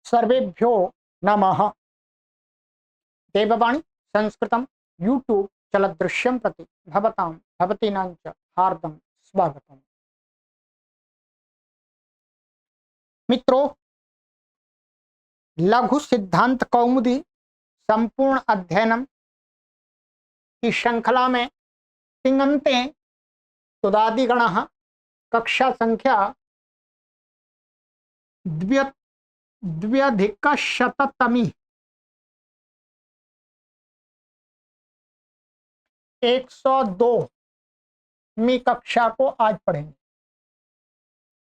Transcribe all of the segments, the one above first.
सर्वेभ्यो नमः। देववाणी संस्कृतम यूट्यूब चलदृश्यम प्रति भवतां भवतीनां च हार्दं स्वागतम्। मित्रों, लघु सिद्धांत कौमुदी संपूर्ण अध्ययनम की श्रृंखला में तिङन्ते तुदादिगणः कक्षा संख्या द्व्यधिकशततमी 102वीं कक्षा को आज पढ़ेंगे।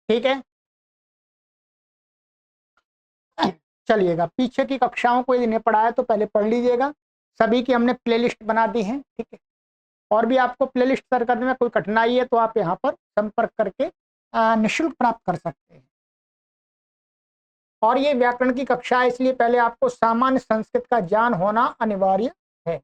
ठीक है, चलिएगा। पीछे की कक्षाओं को यदि नहीं पढ़ा है तो पहले पढ़ लीजिएगा। सभी की हमने प्लेलिस्ट बना दी है। ठीक है, और भी आपको प्लेलिस्ट सर्च करने में कोई कठिनाई है तो आप यहाँ पर संपर्क करके निःशुल्क प्राप्त कर सकते हैं। और ये व्याकरण की कक्षा है, इसलिए पहले आपको सामान्य संस्कृत का ज्ञान होना अनिवार्य है।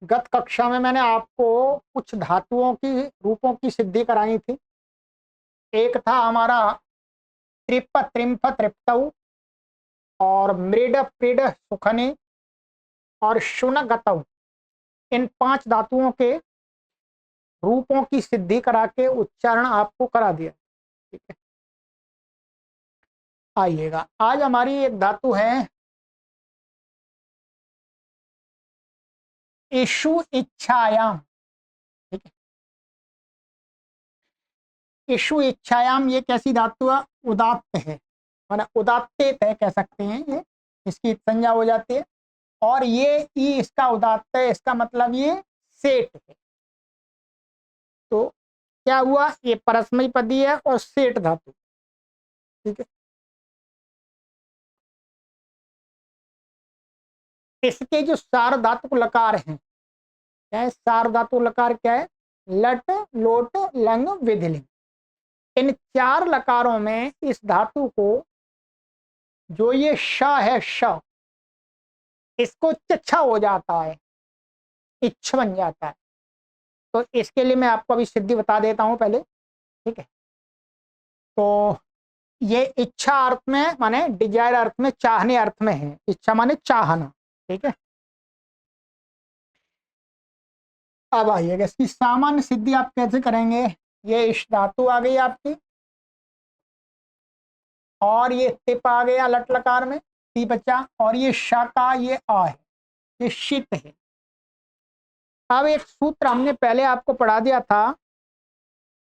गत कक्षा में मैंने आपको कुछ धातुओं की रूपों की सिद्धि कराई थी। एक था हमारा त्रिप त्रिम्फ त्रिप्तौ और मृड प्रिड सुखने और शुन गतौ। इन 5 धातुओं के रूपों की सिद्धि करा के उच्चारण आपको करा दिया। ठीक है, आइएगा। आज हमारी एक धातु है इषु इच्छायाम। ठीक है, इषु इच्छायाम ये कैसी धातु है? उदात्त है, माना उदात्तेत है कह सकते हैं। ये इसकी संज्ञा हो जाती है। और ये ई इसका उदात्त है, इसका मतलब ये सेठ है। तो क्या हुआ? ये परस्मयी पदी है और सेठ धातु। ठीक है, इसके जो सार धातु लकार हैं, क्या है? सार धातु लकार क्या है? लट लोट लंग विधिलिंग। इन 4 लकारों में इस धातु को जो ये श है, श, इसको चच्छा हो जाता है, इच्छ बन जाता है। तो इसके लिए मैं आपको अभी सिद्धि बता देता हूं पहले। ठीक है, तो ये इच्छा अर्थ में माने डिजायर अर्थ में, चाहने अर्थ में है। इच्छा माने चाहना। ठीक है, अब आइएगा इसकी सामान्य सिद्धि आप कैसे करेंगे। ये इश धातु आ गई आपकी, और ये तिप आ गया लट लकार में, ती बचा, और ये शाका ये आ है, ये शित है। अब एक सूत्र हमने पहले आपको पढ़ा दिया था,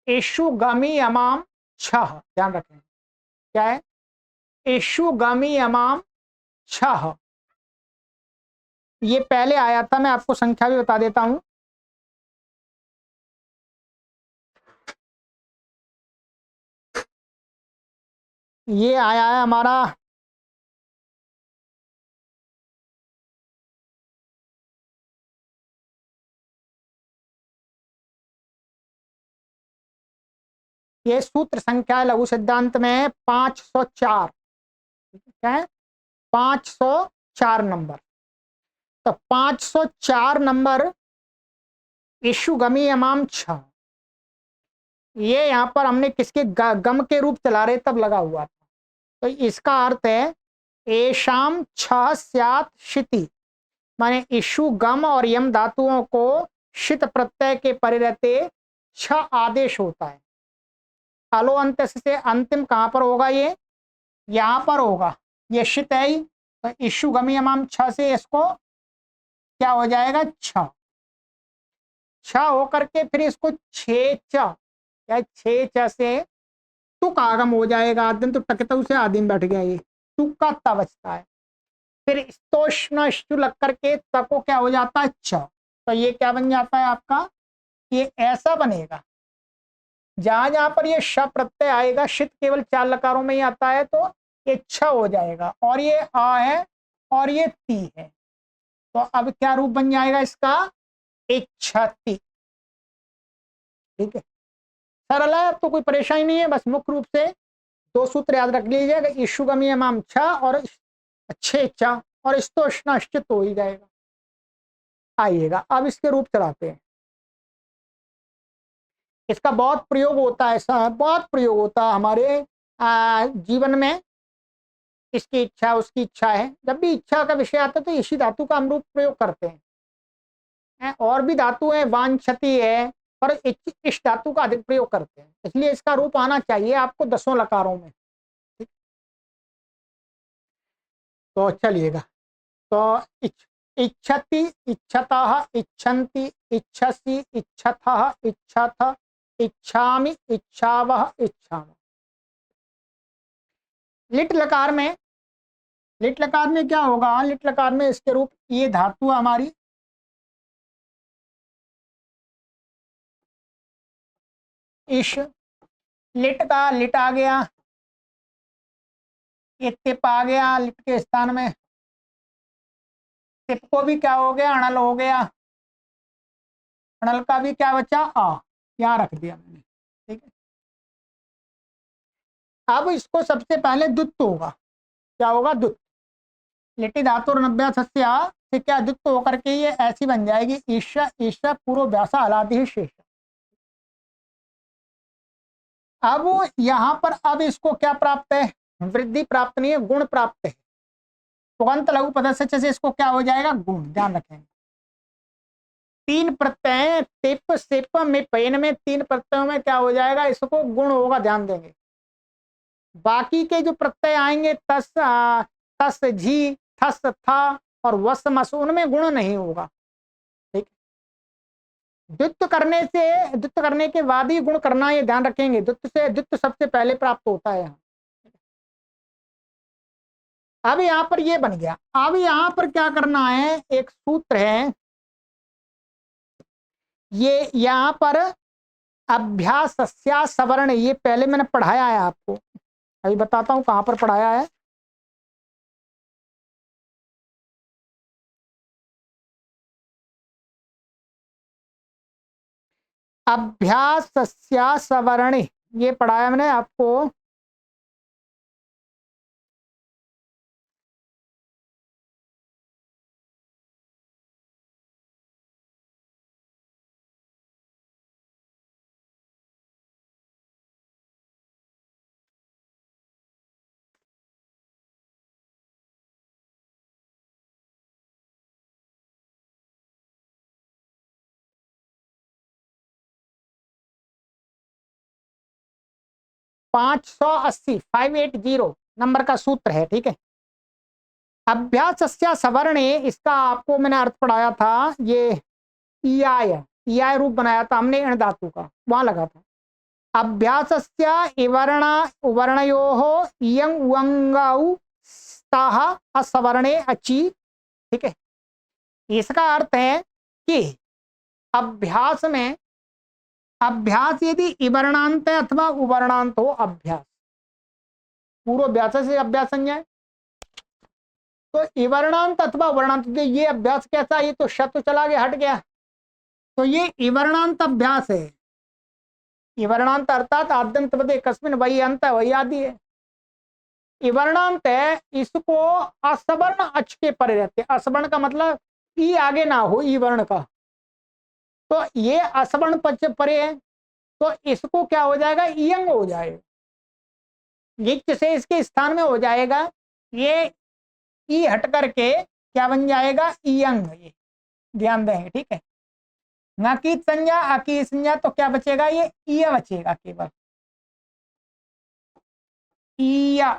इशु गमी अमाम छह। ध्यान रखें, क्या है? इशु गमी अमाम छह। ये पहले आया था, मैं आपको संख्या भी बता देता हूं। ये आया है हमारा ये सूत्र संख्या है लघु सिद्धांत में 504। क्या है? 504 नंबर। तो 504 नंबर इशु गमी अमाम छ, ये यहाँ पर हमने किसके गम के रूप चला रहे तब लगा हुआ था। तो इसका अर्थ है एशाम छ स्यात् शिति, माने इशु गम और यम धातुओं को शित प्रत्यय के परे रहते छ आदेश होता है। अलो अंत से अंतिम कहां पर होगा? ये यहां पर होगा। ये शित है ही, तो इशु गमी अमाम छ से इसको क्या हो जाएगा? छ। छ होकर के फिर इसको छे च, या छे च से तुक आगम हो जाएगा। आदिम तो टकतु से आदिम बैठ गया, ये तुक का ता बचता है। फिर स्तोष्ण लग करके त को क्या हो जाता है? छ। तो ये क्या बन जाता है आपका? ये ऐसा बनेगा। जहां जहां पर ये श प्रत्यय आएगा, शित केवल 4 लकारों में ही आता है, तो ये छ हो जाएगा। और ये आ है और ये ती है, तो अब क्या रूप बन जाएगा इसका? इच्छति। ठीक है, सरल है, अब तो कोई परेशानी नहीं है। बस मुख्य रूप से 2 सूत्र याद रख लीजिएगा, इशुगमी अमाम छ और अच्छे इच्छा और स्तोष्णाश्चित हो ही जाएगा। आइएगा अब इसके रूप चलाते हैं। इसका बहुत प्रयोग होता है, ऐसा बहुत प्रयोग होता है हमारे जीवन में। इसकी इच्छा उसकी इच्छा है, जब भी इच्छा का विषय आता है तो इसी धातु का हम रूप प्रयोग करते हैं। और भी धातु है, वांछति है, पर इस धातु का अधिक प्रयोग करते हैं, इसलिए इसका रूप आना चाहिए आपको 10 लकारों में। ठीक? तो चलिएगा। तो इच्छति, इच्छतः, इच्छन्ति, इच्छसि, इच्छथः, इच्छथ, इच्छामि, इच्छावः, इच्छाम। लिट लकार में, लिट लकार में क्या होगा, लिट लकार में इसके रूप, ये धातु हमारी इश, लिट का लिट आ गया, ये तिप आ गया लिट के स्थान में, तिप को भी क्या हो गया, अणल हो गया, अणल का भी क्या बचा, आ, यहाँ रख दिया मैंने। ठीक है, अब इसको सबसे पहले दुत्त होगा, क्या होगा, दुत्त। लिटि धातु नभ्यासस्या से क्या दुत्त होकर के ये ऐसी बन जाएगी, ईशा ईशा पूर्व व्यासा अलादि शेष। अब यहाँ पर अब इसको क्या प्राप्त है, वृद्धि प्राप्त नहीं है, गुण प्राप्त है। तुगंत लघु पदस्य से इसको क्या हो जाएगा, गुण। ध्यान रखेंगे 3 प्रत्यय टिप सिप में पेन में 3 प्रत्ययों में क्या हो जाएगा, इसको गुण होगा, ध्यान देंगे। बाकी के जो प्रत्यय आएंगे तस तस झी थस था और वस मस, उनमें गुण नहीं होगा। ठीक, द्वित्व करने से, द्वित्व करने के बाद ही गुण करना, ये ध्यान रखेंगे। द्वित्व से, द्वित्व सबसे पहले प्राप्त होता है यहाँ। अब यहाँ पर ये बन गया। अब यहाँ पर क्या करना है, एक सूत्र है, ये यहाँ पर अभ्यास सवर्ण, ये पहले मैंने पढ़ाया है आपको, अभी बताता हूं कहां पर पढ़ाया है। अभ्यास सवर्ण ये पढ़ाया मैंने आपको। पांच सौ 580 नंबर का सूत्र है। ठीक है, अभ्यास सवर्ण, इसका आपको मैंने अर्थ पढ़ाया था, ये ईआय रूप बनाया था हमने इन धातु का, वहां लगा था। अभ्यास वर्णयो इयं उंगौ स्ताह असवर्णे अची। ठीक है, इसका अर्थ है कि अभ्यास में, अभ्यास यदि इवर्णांत है अथवा उवर्णांत हो, अभ्यास पूर्व अभ्यास से अभ्यास संज्ञा है, तो इवर्णांत अथवा वर्णांत, ये अभ्यास कैसा, ये तो शब्द चला गया, हट गया, तो ये इवर्णांत अभ्यास है। इवर्णांत अर्थात आद्यंत पदे कस्मिन, वही अंत है, वही आदि है। इवर्णांत है, इसको असवर्ण अच के परे रहते हैं। असवर्ण का मतलब ई आगे ना हो, ई वर्ण का, तो ये असवर्ण पच परे है, तो इसको क्या हो जाएगा, इयंग हो जाएगा, ये से इसके स्थान में हो जाएगा, ये ई हट करके क्या बन जाएगा, इयंग। ये ध्यान देंगे। ठीक है, न की संज्ञा अकी संज्ञा, तो क्या बचेगा, ये इया बचेगा केवल, इया।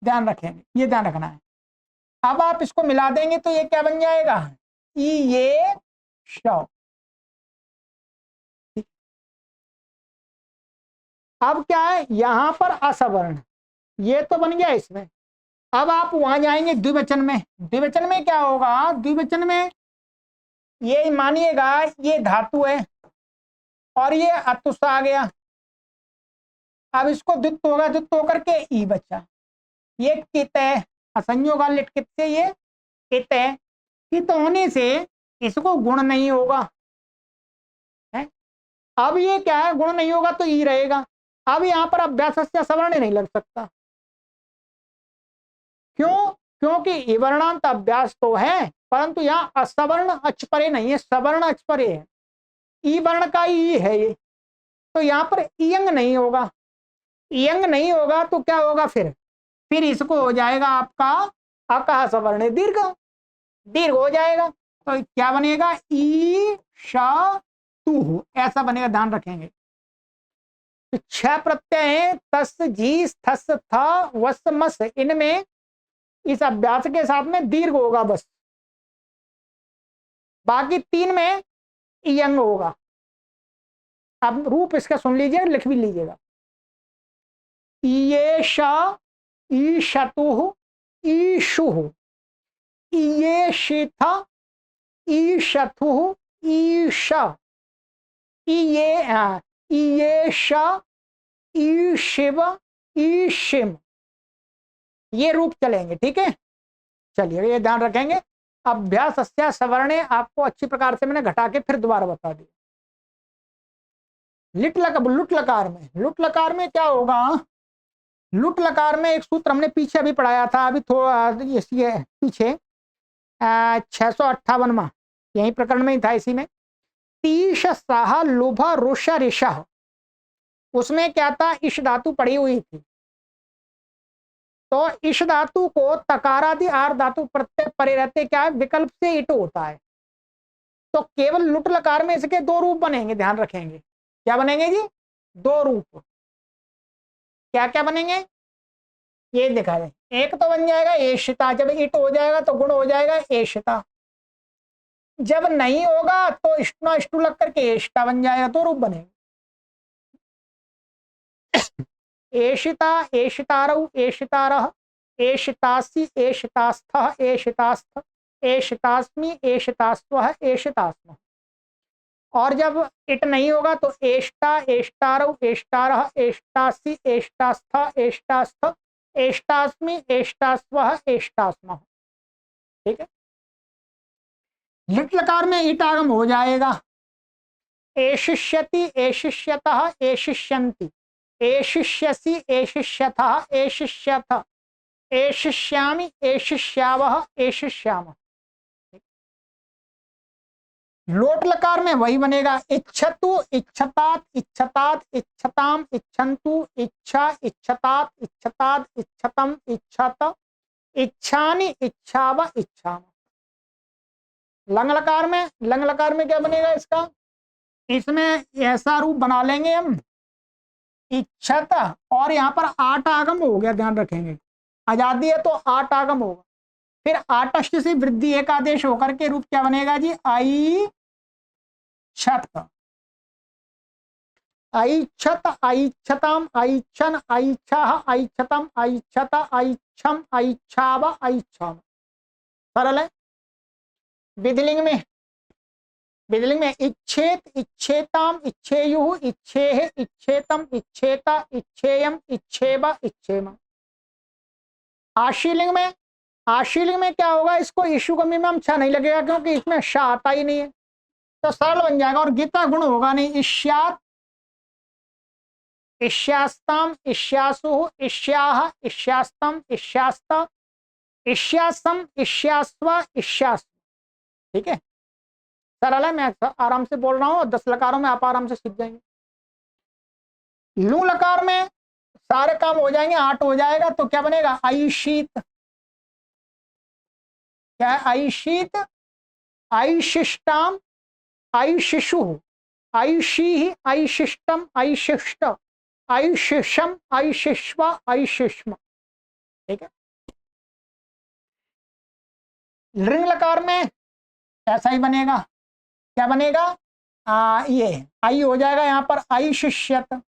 ध्यान रखेंगे, ये ध्यान रखना है। अब आप इसको मिला देंगे तो ये क्या बन जाएगा, ई ये शव। अब क्या है, यहां पर असवर्ण, ये तो बन गया इसमें। अब आप वहां जाएंगे द्विवचन में, द्विवचन में क्या होगा, द्विवचन में ये मानिएगा ये धातु है और ये अतुस आ गया। अब इसको द्वित्व होगा, द्वित्व होकर के ई बचा, ये कित है, असंयोग लिट कित से ये कित है, कित होने से इसको गुण नहीं होगा है। अब ये क्या है, गुण नहीं होगा तो ई रहेगा। अब यहां पर अभ्यास सवर्ण नहीं लग सकता, क्यों, क्योंकि इवर्णांत अभ्यास तो है, परंतु यहाँ असवर्ण अचपरे नहीं है, सवर्ण अचपरे है। ई वर्ण का ई है ये, तो यहाँ पर इयंग नहीं होगा। इयंग नहीं होगा तो क्या होगा फिर इसको हो जाएगा आपका अकह सवर्ण दीर्घ, दीर्घ हो जाएगा। तो क्या बनेगा, ई श तू, ऐसा बनेगा, ध्यान रखेंगे। तो 6 प्रत्यय हैं, तस झीस थस था वस मस, इनमें इस अभ्यास के साथ में दीर्घ होगा बस, बाकी 3 में इयंग होगा। अब रूप इसका सुन लीजिए, लिख भी लीजिएगा। ईश ईशतु ईशु, ईयेशिथ ईशथु ईश, ईयेश ईशिव ईशिम, ये रूप चलेंगे। ठीक है, चलिए ये ध्यान रखेंगे। अभ्यास अस्या सवर्णे आपको अच्छी प्रकार से मैंने घटा के फिर दोबारा बता दिया। लुट लकार में क्या होगा, लुट लकार में एक सूत्र हमने पीछे अभी पढ़ाया था, अभी थोड़ा ये पीछे 658 में, यही प्रकरण में ही था, इसी में। तीश साह लुभ रुष ऋष, उसमें क्या था, इश धातु पड़ी हुई थी। तो इश धातु को तकारादि आर धातु प्रत्यय परे रहते क्या है, विकल्प से इट होता है। तो केवल लुट लकार में इसके 2 रूप बनेंगे, ध्यान रखेंगे। क्या बनेंगे जी, 2 रूप। क्या क्या बनेंगे, ये दिखा रहे। एक तो बन जाएगा एशिता, जब इट हो जाएगा तो गुण हो जाएगा एशिता, जब नहीं होगा तो इष्टना इष्टु लग करके एशिता बन जाएगा, 2 रूप बनेंगे। एशिता एशितारौ एशितारः, एशितासि एशितास्थः एशितास्थ, एशितास्मि एशितास्वः एशितास्मः। और जब इट नहीं होगा तो एष्टा एष्टारौ एष्टारः एष्टासि एष्टास्थ एष्टास्थ एष्टास्मि एष्टास्वः एष्टास्मः। ठीक है, लिट लकार में ईट आगम हो जाएगा। एशिष्यति एशिष्यतः एशिष्यन्ति, एशिष्यसि एशिष्यथः एशिष्यथ, एशिष्यामि एशिष्यावः एशिष्यामः। लोट लकार में वही बनेगा, इच्छतु इच्छतात इच्छतात इच्छताम इच्छन्तु इच्छा इच्छतात इच्छतात इच्छतम इच्छत, इच्छानि इच्छाव इच्छाम। लंग लकार में क्या बनेगा इसका, इसमें ऐसा रूप बना लेंगे हम, इच्छत, और यहाँ पर 8 आगम हो गया, ध्यान रखेंगे। आजादी है तो 8 आगम होगा, फिर 8 से वृद्धि एक आदेश होकर के रूप क्या बनेगा जी, आई छत, ऐच्छत ऐच्छताम ऐच्छन ऐच्छः ऐच्छतम ऐच्छत ऐच्छम ऐच्छाव ऐच्छम। सरल है। विधिलिंग में इच्छेत इच्छेताम इच्छेयुः इच्छेह इच्छेतम इच्छेता इच्छेयम इच्छेव इच्छेम। आशीलिंग में क्या होगा, इसको इशु कमी में हम अच्छा नहीं लगेगा क्योंकि इसमें शा आता ही नहीं है, तो सरल बन जाएगा। और गीता गुण होगा नहीं, इष्यात इष्यास्ताम इष्यासुः इष्याह इष्यास्तम इष्यास्त इष्यासम इष्यास्व इष्यास्व। ठीक है, सरल है, मैं आराम से बोल रहा हूँ, 10 लकारों में आप आराम से सीख जाएंगे। लू लकार में सारे काम हो जाएंगे, 8 हो जाएगा, तो क्या बनेगा, आईशीत। क्या है, आईशीत आईशिष्टाम आईशिशु आईशी आईशिष्टम आईशिष्ट आईशिषम आईशिष्व आईशिष्म। ठीक है, लिंग लकार में ऐसा ही बनेगा। क्या बनेगा, ये आई हो जाएगा यहाँ पर, आईशिष्यत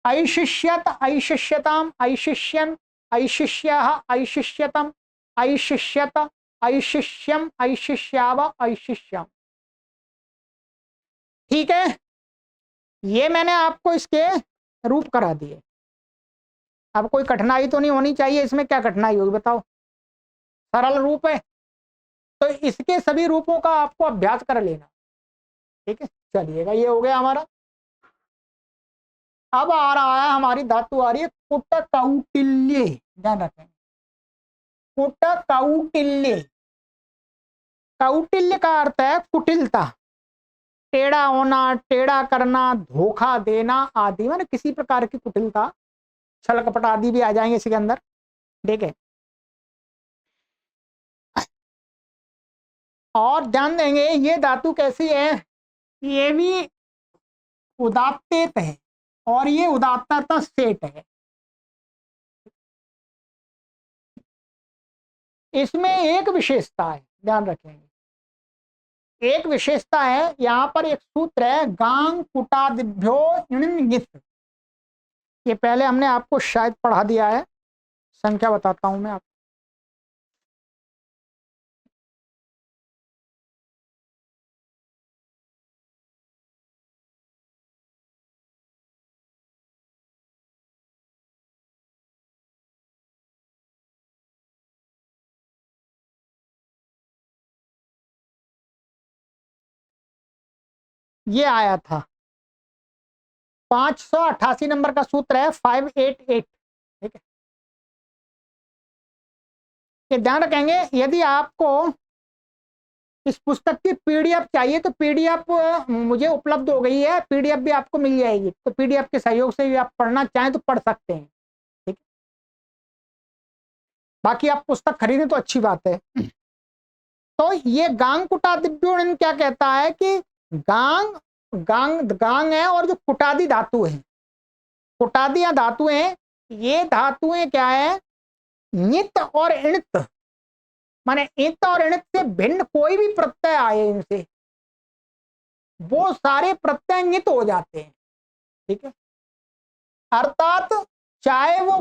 ऐशिष्यत ऐशिष्यताम ऐशिष्यन ऐशिष्याः ऐशिष्यतम ऐशिष्यत ऐशिष्यम ऐशिष्याव ऐशिष्यम। ठीक है, ये मैंने आपको इसके रूप करा दिए। अब कोई कठिनाई तो नहीं होनी चाहिए इसमें, क्या कठिनाई होगी बताओ, सरल रूप है, तो इसके सभी रूपों का आपको अभ्यास कर लेना। ठीक है, चलिएगा, ये हो गया हमारा। अब आ रहा है, हमारी धातु आ रही है कुट कौटिल्य। ध्यान रखें, कुट कौटिल्य। कौटिल्य का अर्थ है कुटिलता, टेढ़ा होना, टेढ़ा करना, धोखा देना आदि, माने किसी प्रकार की कुटिलता, छल कपट आदि भी आ जाएंगे इसके अंदर। ठीक है, और ध्यान देंगे ये धातु कैसी है, ये भी उदात्तेत है और ये उदात्तता सेट है। इसमें एक विशेषता है, ध्यान रखेंगे, एक विशेषता है। यहां पर एक सूत्र है गांग कुटादिभ्यो इणित। ये पहले हमने आपको शायद पढ़ा दिया है, संख्या बताता हूं मैं आपको। ये आया था 588 नंबर का सूत्र है 588। ठीक है, ये ध्यान रखेंगे। यदि आपको इस पुस्तक की पीडीएफ चाहिए तो पीडीएफ मुझे उपलब्ध हो गई है, पीडीएफ भी आपको मिल जाएगी, तो पीडीएफ के सहयोग से भी आप पढ़ना चाहें तो पढ़ सकते हैं। ठीक है, बाकी आप पुस्तक खरीदें तो अच्छी बात है। तो ये गांग कुटादिभ्यो क्या कहता है कि गांग गांग गांग है, और जो कुटादि धातु है, कुटादी या धातुएं, ये धातुएं क्या है, नित और इणित, माने इत और इणित से भिन्न कोई भी प्रत्यय आए इनसे, वो सारे प्रत्यय नित हो जाते हैं। ठीक है, अर्थात चाहे वो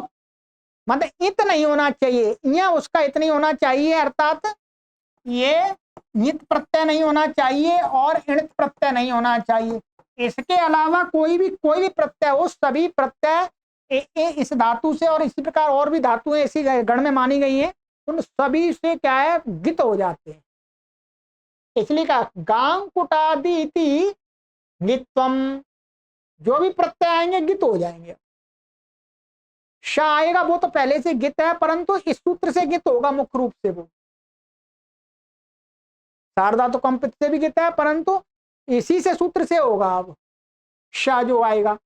मतलब इत नहीं होना चाहिए, या उसका इत नहीं होना चाहिए, अर्थात ये नित प्रत्यय नहीं होना चाहिए और इणित प्रत्यय नहीं होना चाहिए। इसके अलावा कोई भी प्रत्यय हो, सभी प्रत्यय इस धातु से, और इसी प्रकार और भी धातुएं इसी गण में मानी गई हैं, उन सभी से क्या है, गित हो जाते हैं। इसलिए कहा गांग कुटादि इति नित्वम, जो भी प्रत्यय आएंगे गित हो जाएंगे। श आएगा वो तो पहले से गित है, परंतु इस सूत्र से गित होगा मुख्य रूप से। वो शारदा तो कंपित से भी गित है, परंतु इसी से सूत्र से होगा। अब श जो आएगा,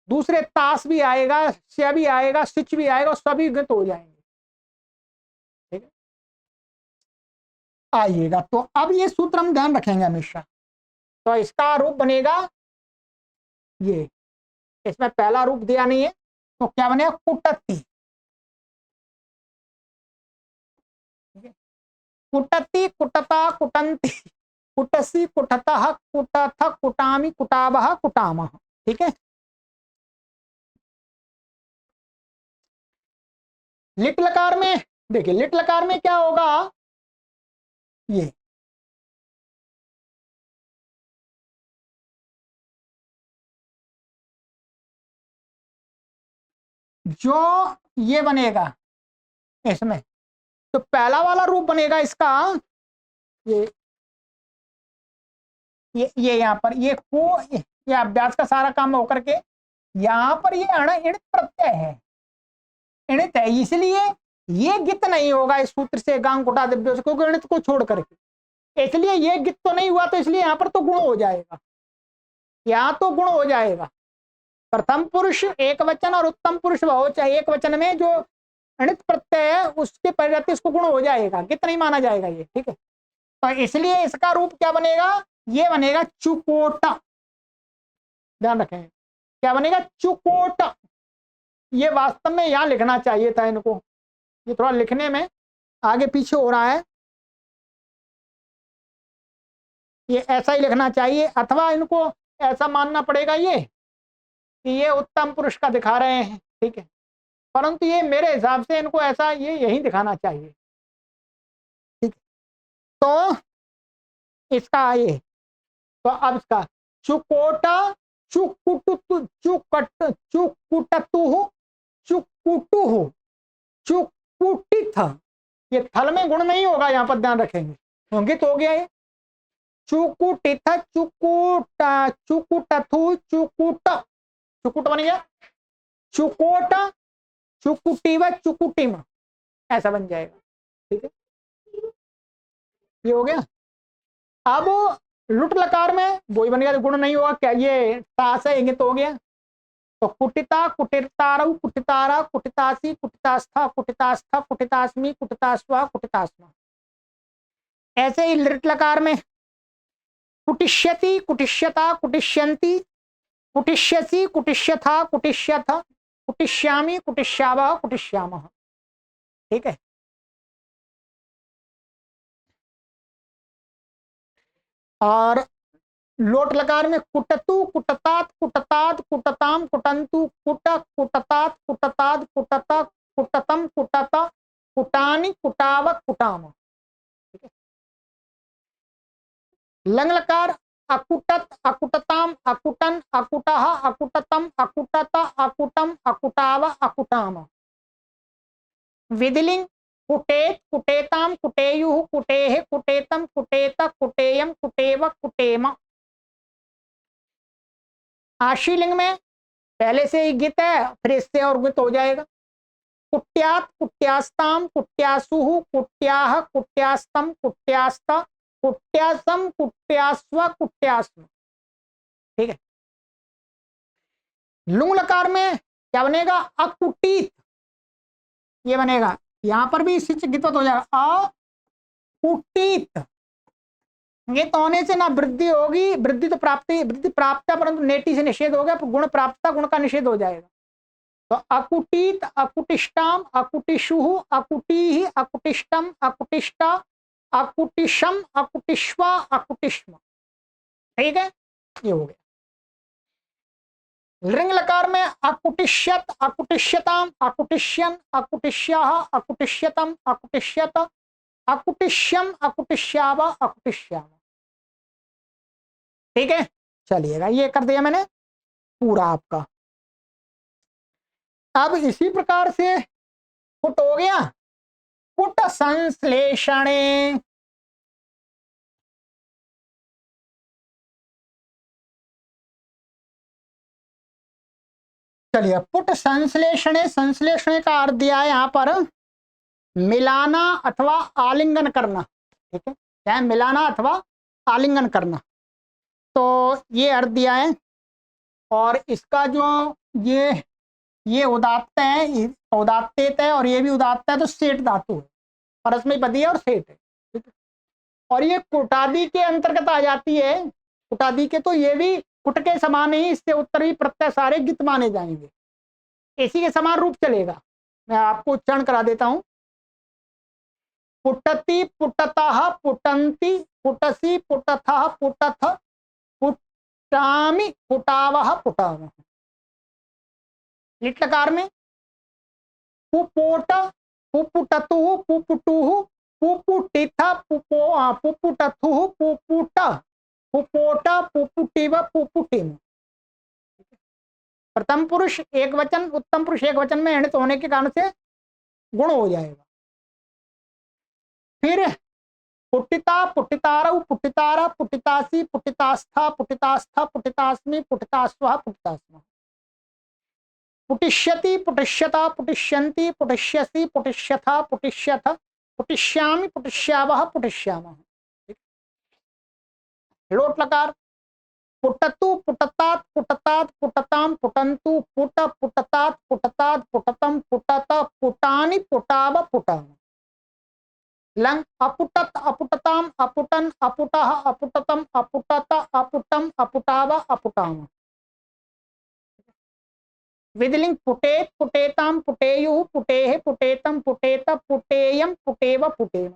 दूसरे तास भी आएगा, स्य भी आएगा, सिच भी आएगा, सभी गित हो जाएंगे। ठीक है, आइएगा तो अब ये सूत्र हम ध्यान रखेंगे हमेशा। तो इसका रूप बनेगा ये, इसमें पहला रूप दिया नहीं है, तो क्या बनेगा, कुटति। कुटति, कुटता, कुटंती, कुटसी, कुटतः, कुटथ, कुटामी, कुटावह, कुटामः। ठीक है, लिट लकार में देखिए, लिट लकार में क्या होगा, ये जो ये बनेगा इसमें, तो पहला वाला रूप बनेगा इसका, ये ये यहाँ पर ये को, ये अभ्यास का सारा काम होकर के यहाँ पर ये अण इणित प्रत्यय है, इणित है, इसलिए ये गित नहीं होगा इस सूत्र से गांग कुटा दिव्य से, क्योंकि इणित को छोड़ करके, इसलिए ये गित तो नहीं हुआ, तो इसलिए यहाँ पर तो गुण हो जाएगा, यहाँ तो गुण हो जाएगा। प्रथम पुरुष एक वचन और उत्तम पुरुष बहुवचन, एक वचन में जो अणित प्रत्यय है उसके परिवर्ते इसको गुण हो जाएगा, गित नहीं माना जाएगा ये। ठीक है, तो इसलिए इसका रूप क्या बनेगा, ये बनेगा चुकोटा। ध्यान रखें, क्या बनेगा, चुकोटा। ये वास्तव में यहां लिखना चाहिए था इनको, ये थोड़ा लिखने में आगे पीछे हो रहा है, ये ऐसा ही लिखना चाहिए, अथवा इनको ऐसा मानना पड़ेगा ये कि ये उत्तम पुरुष का दिखा रहे हैं। ठीक है, परंतु ये मेरे हिसाब से इनको ऐसा ये यही दिखाना चाहिए। ठीक, तो इसका ये, तो अब इसका चुकोटा, चुकुटु, चुकट, चुकुटतु, चुकुटु, चुकुटिथ। ये थल में गुण नहीं होगा, यहाँ पर ध्यान रखेंगे, अंकित हो गया ये। चुकुटिथ, चुकुटा, चुकुटथु, चुकुट, चुकुट बन गया। चुकोट, चुकुटिव, चुकुटिम, ऐसा बन जाएगा। ठीक है, ये हो गया। अब लुट लकार में वही बन गया, गुण नहीं होगा क्या, ये तास है, इंगित हो गया। तो कुटिता, कुटितारऊ, कुटितारा, कुटितासी, कुटितास्था, कुटितास्था, कुटितास्मी, कुटितास्वा, कुटितास्मा। ऐसे ही लृट लकार में कुटिष्यति, कुटिष्यता, कुटिष्यन्ति, कुटिष्यसि, कुटिष्यथा, कुटिष्यथ, कुटिष्यामि, कुटिष्यावः, कुटिष्यामः। ठीक है। और लोट लकार में कुटतु, कुटतात, कुटतात, कुटताम, कुटंतु, कुट, कुटतात, कुटतात, कुटत, कुटतम, कुटत, कुटानि, कुटाव, कुटाम। ठीक है। लंग लकार अकुटत, अकुटताम, अकुटन, अकुटः, अकुटतम, अकुटत, अकुटम, अकुटाव, अकुटाम। विधिलिंग कुटेत, कुटेताम, कुटेयुः, कुटेः, कुटेतम, कुटेत, कुटेयम, कुटेव, कुटेम। आशीलिंग में पहले से ही गित है, फिर इससे और गित हो जाएगा। कुट्यात, कुट्यास्ताम, कुट्यासुः, कुट्याः, कुट्यास्तम, कुट्यास्त, कुट्यासम, कुट्यास्व, कुट्यास्म। ठीक है। लुंग लकार में क्या बनेगा, अकुटित, ये बनेगा। यहां पर भी इसी गितवत हो जाएगा, अकुटित। ये तो होने से ना वृद्धि होगी, वृद्धि तो प्राप्ति, वृद्धि प्राप्त है, परंतु नेटी से निषेध हो गया, गुण प्राप्त, गुण का निषेध हो जाएगा। तो अकुटित, अकुटिष्टाम, अकुटिषुः, अकुटिः, अकुटिष्टम, अकुटिष्टा, अकुटिशम, अकुटिष्वा, अकुटिष्म। ठीक है, ये हो गया। लिंग लकार में अकुटिष्यत, अकुटिष्यताम, अकुटिष्यन, अकुटिष्याः, अकुटिष्यतम, अकुटिष्यत, अकुटिष्यम, अकुटिष्याव, अकुटिष्याम। ठीक है, चलिएगा, ये कर दिया मैंने पूरा आपका। अब इसी प्रकार से कुट हो गया। कुट संश्लेषणे, चलिए पुट संश्लेषणे, संश्लेषणे का अर्थ दिया है यहां पर मिलाना अथवा आलिंगन करना। ठीक है, क्या है, मिलाना अथवा आलिंगन करना, तो ये अर्थ दिया है। और इसका जो ये उदात्त है, उदात्तेत है, और ये भी उदात्त है, तो सेठ धातु है, परस्मैपदी है और सेठ है। ठीक है, और ये कुटादि के अंतर्गत आ जाती है। कुटादि के तो ये भी कुट के समान ही, इससे उत्तरी प्रत्यय सारे गित माने जाएंगे, इसी के समान रूप चलेगा। मैं आपको उच्चारण करा देता हूं। पुटति, पुटतः, पुटंती, पुटसी, पुटथः, पुटथ, पुटामि, पुटावः, पुटावः। लिट लकार में पुपोट, पुपुटतुः, पुपुटुः, पुपुटिथ, पुपुटथुः, पुपुट, पुपोट, पुपुटिव, पुपुटिम। प्रथम पुरुष एक वचन, उत्तम पुरुष एक वचन में एणित होने के कारण से गुण हो जाएगा। फिर पुटिता, पुटितारऊ, पुटितारा, पुटितासी, पुटितास्था, पुटितास्था, पुटितास्मि, पुटितास्वः, पुटितास्मः। पुटिष्यति, पुटिष्यता, पुटिष्यन्ति, पुटिष्यसि, पुटिष्यथा, पुटिष्यथ, पुटिष्यामि, पुटिष्यावः, पुटिष्यामः। लोट लकार पुटतु, पुटतात, पुटतात, पुटताम, पुटंतु, पुट, पुटतात, पुटतात, पुटतम, पुटत, पुटानि, पुटाव, पुटाम। लंग अपुटत, अपुटताम, अपुटन, अपुटः, अपुटतम, अपुटत, अपुटम, अपुटाव, अपुटाम। विधिलिंग पुटेत, पुटेताम, पुटेयुः, पुटेः, पुटेतम, पुटेत, पुटेयम, पुटेव, पुटेम।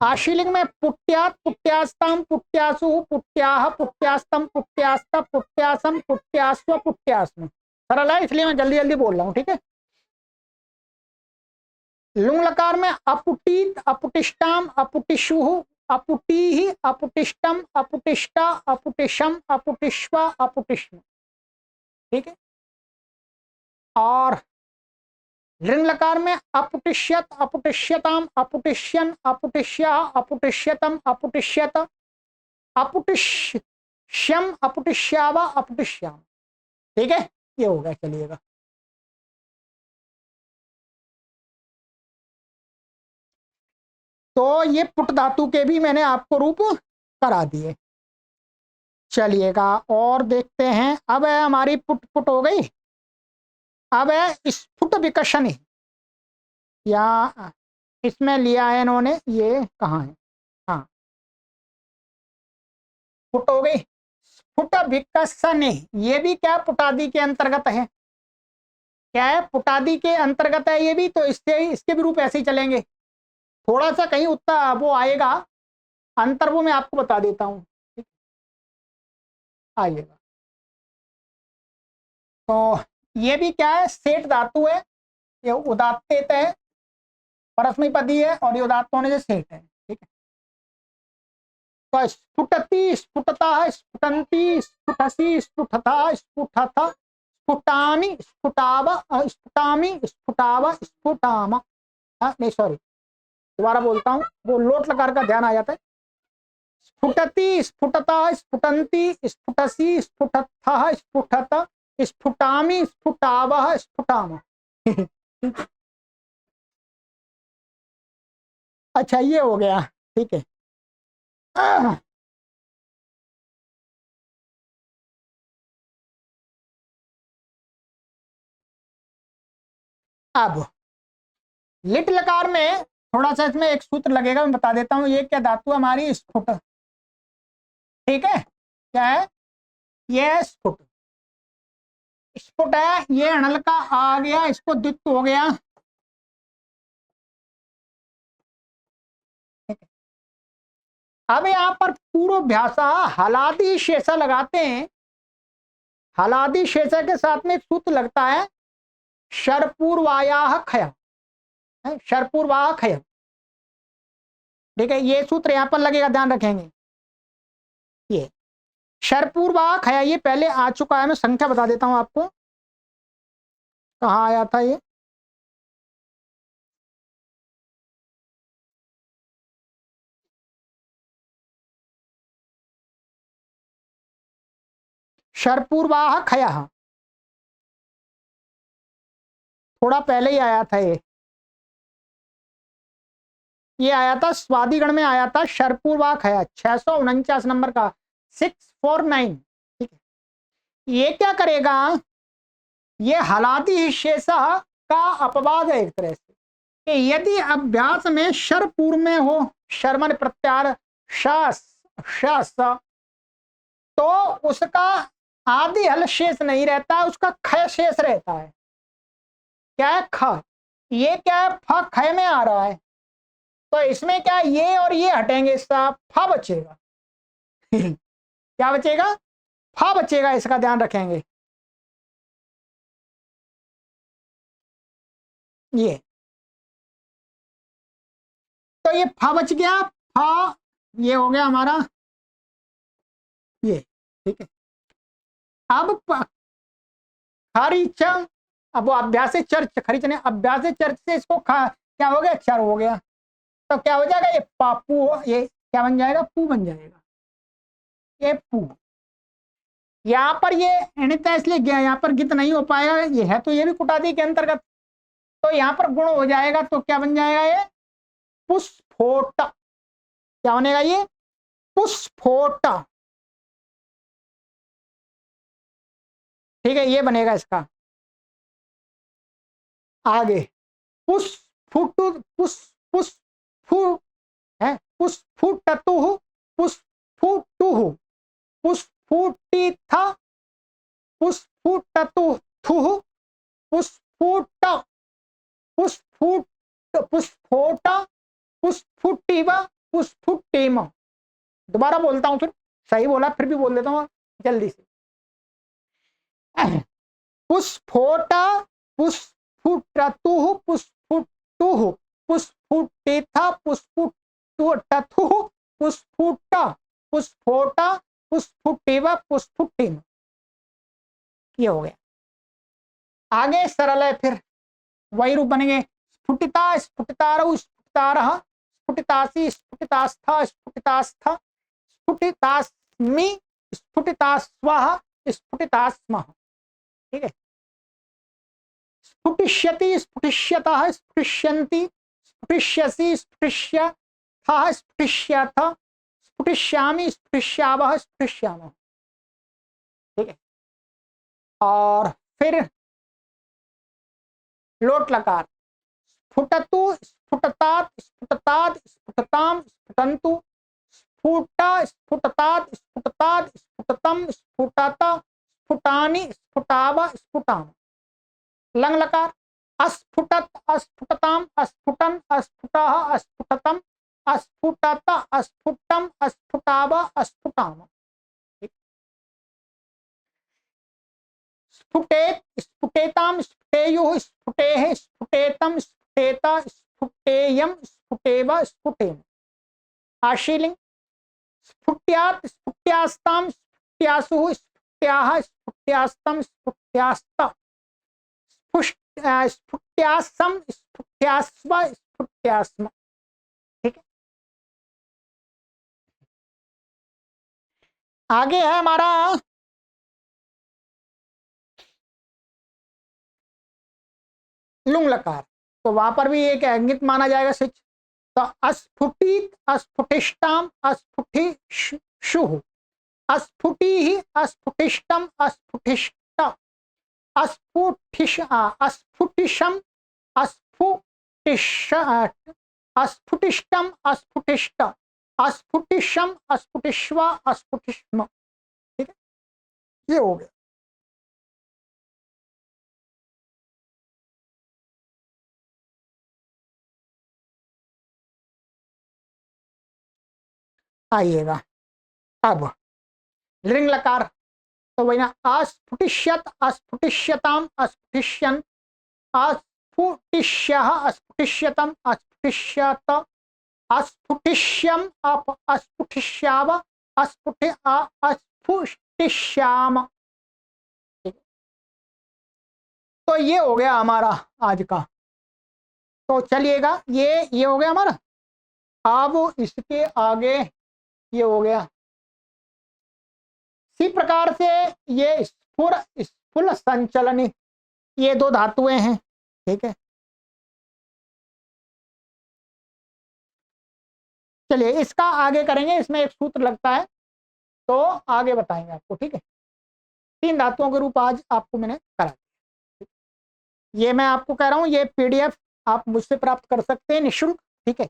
आशीलिंग में पुट्यात, पुट्यास्ताम, पुट्यासुः, पुट्याः, पुट्यास्तम, पुट्यास्त, पुट्यासम, पुट्यास्व, पुट्यास्म। सरल है, इसलिए मैं जल्दी जल्दी बोल रहा हूं। ठीक है। लुंग लकार में अपुटीत, अपुटिष्टाम, अपुटिषुः, अपुटीः, अपुटिष्टम, अपुटिष्टा, अपुटिशम, अपुटिष्वा, अपुटिष्म। ठीक है। और लिंग लकार में अपुटिष्यत, अपुटिष्यताम, अपुटिष्यन, अपुटिष्या, अपुटिष्यतम, अपुटिष्यत, अपुटिष्यम, अपुटिष्यावा, अपुटिष्याम। ठीक है, ये हो गया, चलिएगा। तो ये पुट धातु के भी मैंने आपको रूप करा दिए। चलिएगा और देखते हैं, अब है हमारी पुट पुट हो गई। अब है स्फुट विकर्षणी, या इसमें लिया है इन्होंने, ये कहाँ है, हाँ पुट हो गई। स्फुट विकर्षणी ये भी क्या पुटादि के अंतर्गत है, क्या है, पुटादि के अंतर्गत है ये भी। तो इससे इसके भी रूप ऐसे ही चलेंगे। थोड़ा सा कहीं उतना वो आएगा अंतर, वो मैं आपको बता देता हूँ। आइएगा, तो ये भी क्या है, सेठ धातु है, ये उदात्त है, परस्मैपदी है, और ये उदात्त होने से सेठ है। ठीक है, तो स्फुटति, स्फुटता, स्फुटंती, स्फुटसी, स्फुटता, स्फुटथ, स्फुटामि, स्फुटाव, स्फुटामि, स्फुटाव, स्फुटाम। नहीं सॉरी, दोबारा बोलता हूँ, वो लोट लकार का ध्यान आ जाता है। स्फुटति, स्फुटता, स्फुटंती, स्फुटसी, स्फुटथ, स्फुटत, स्फुटामि, स्फुटाव, स्फुटाम। अच्छा, ये हो गया। ठीक है, अब लिट लकार में थोड़ा सा इसमें एक सूत्र लगेगा, मैं बता देता हूं। ये क्या धातु हमारी, स्फुट। ठीक है, क्या है, ये स्फुट, स्फुट है, ये अणल का आ गया, इसको द्वित्व हो गया। अब यहाँ पर पूर्वाभ्यासा हलादि शेषा लगाते हैं। हलादि शेषा के साथ में एक सूत्र लगता है, शरपूर्वाया खय, शरपूर्वाह खय। ठीक है, ये सूत्र यहाँ पर लगेगा, ध्यान रखेंगे। ये शरपूर्वाह खय ये पहले आ चुका है, मैं संख्या बता देता हूं आपको, कहाँ आया था ये। शरपूर्वाह खय, थोड़ा पहले ही आया था ये आया था स्वादिगण में, आया था शरपूर्वाह खया, 649 नंबर का, 649। ठीक है, ये क्या करेगा, ये हलादी शेषा का अपवाद है एक तरह से, कि यदि अभ्यास में शर पूर्व में हो, शर्मन प्रत्यार शास शास, तो उसका आदि हल शेष नहीं रहता है, उसका खय शेष रहता है। क्या है, ख, ये क्या है, फ खय में आ रहा है, तो इसमें क्या, ये और ये हटेंगे, इसका फा बचेगा। क्या बचेगा, फा बचेगा, इसका ध्यान रखेंगे। ये तो ये फा बच गया, फा ये हो गया हमारा ये। ठीक है, अब खरीच, अब वो अभ्यास चर्च, खरीच ने अभ्यास चर्च से इसको क्या हो गया, चर हो गया। तो क्या हो जाएगा, ये पापू, ये क्या बन जाएगा, पू बन जाएगा, ये पू। यहाँ पर ये अणित है इसलिए गया, यहाँ पर गित नहीं हो पाएगा, ये है तो ये भी कुटादी के अंतर्गत, तो यहाँ पर गुण हो जाएगा, तो क्या बन जाएगा, ये पुष्फोट। क्या बनेगा, ये पुष्फोट। ठीक है, ये बनेगा इसका। आगे पुष्फुट, पुष्फु है, पुष्फुटतु, पुष्फुटु, पुष्फुटिथ, पुष्फुटतु, पुष्फुट, पुष्फुट, पुष्फोट, पुष्फुटिव, पुष्फुटिम। दोबारा बोलता हूं, फिर सही बोला फिर भी बोल देता हूं जल्दी से। पुष्फोट, पुष्फुटतु, पुष्फुटु, पुष्फुटिथ, पुष्फुटथु, पुष्फुट, पुष्फोट, पुष्फुटिव, पुष्फुटिम। ये हो गया। आगे सरल है, फिर वही रूप बनेंगे, स्फुटिता, स्फुटितारौ, स्फुटितारः, स्फुटितासि, स्फुटितास्थ, स्फुटितास्थ, स्फुटितास्मि, स्फुटितास्वः, स्फुटितास्मः। ठीक है। स्फुटिष्यति, स्फुटिष्यतः, स्फुटिष्यन्ति, स्फुटिष्यसि, स्फुटिष्यथः, स्फुटिष्यथ, स्फुटिष्यामि, स्फुटिष्यावः, स्फुटिष्यामः। ठीक है। और फिर लोट लकार, स्फुटतु, स्फुटतात, स्फुटतात, स्फुटताम, स्फुटन्तु, स्फुट, स्फुटतात, स्फुटतात, स्फुटतम, स्फुटत, स्फुटानि, स्फुटाव, स्फुटाम। लंग लकार, अस्फुटत, अस्फुटताम, अस्फुटन, अस्फुटः, अस्फुटतम, अस्फुटत, अस्फुटम, अस्फुटाव, अस्फुटाम। स्फुटेत, स्फुटेताम, स्फुटेयुः, स्फुटेः, स्फुटेतम, स्फुटेत, स्फुटेयम, स्फुटेव, स्फुटेम। आशीलिंग, स्फुट्यात्, स्फुट्यास्ताम, स्फुट्यासुः, स्फुट्याः, स्फुट्यास्तम, स्फुट्यास्त, स्फुट्यासम, स्फुट्यास्व, स्फुट्यास्म। ठीक है। आगे है हमारा लुंग लकार, तो वहां पर भी एक अंगित माना जाएगा सिच। तो अस्फुटित, अस्फुटिष्टाम, अस्फुटिषुः, अस्फुटिः, अस्फुटिष्टम, अस्फुटिष्ट, अस्फुटिशम, अस्फुटिश, अस्फुटिष्टम, अस्फुटिष्ट, अस्फुटिशम, अस्फुटिष्व, अस्फुटिष्म। ठीक है, ये हो गया। आइएगा अब लिंग लकार, तो वही ना, अस्फुटिष्यत, अस्फुटिष्यताम, अस्फुटिष्यन, अस्फुटिष्यः, अस्फुटिष्यतम, अस्फुटिष्यत, अस्फुटिष्यम, अस्फुटिष्याव, अस्फुटिष्याम। तो ये हो गया हमारा आज का। तो चलिएगा, ये हो गया हमारा। अब इसके आगे ये हो गया। इसी प्रकार से ये स्फुर, स्फुल संचलनी, ये दो धातुएं हैं। ठीक है, चलिए इसका आगे करेंगे, इसमें एक सूत्र लगता है तो आगे बताएंगे आपको। ठीक है, 3 धातुओं के रूप आज आपको मैंने करा दिया। ये मैं आपको कह रहा हूँ, ये पीडीएफ आप मुझसे प्राप्त कर सकते हैं निःशुल्क। ठीक है,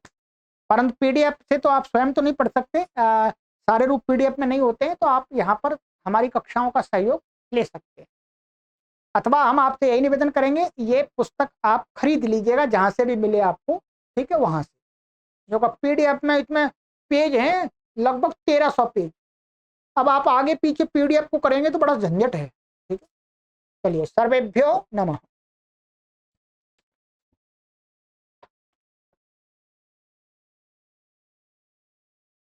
परंतु पीडीएफ से तो आप स्वयं तो नहीं पढ़ सकते, सारे रूप पीडीएफ में नहीं होते हैं, तो आप यहाँ पर हमारी कक्षाओं का सहयोग ले सकते हैं। अथवा हम आपसे यही निवेदन करेंगे, ये पुस्तक आप खरीद लीजिएगा जहां से भी मिले आपको। ठीक है, वहां से, जो का पीडीएफ में इसमें पेज हैं लगभग 1300 पेज। अब आप आगे पीछे पीडीएफ को करेंगे तो बड़ा झंझट है। ठीक है, चलिए, सर्वेभ्यो नमः।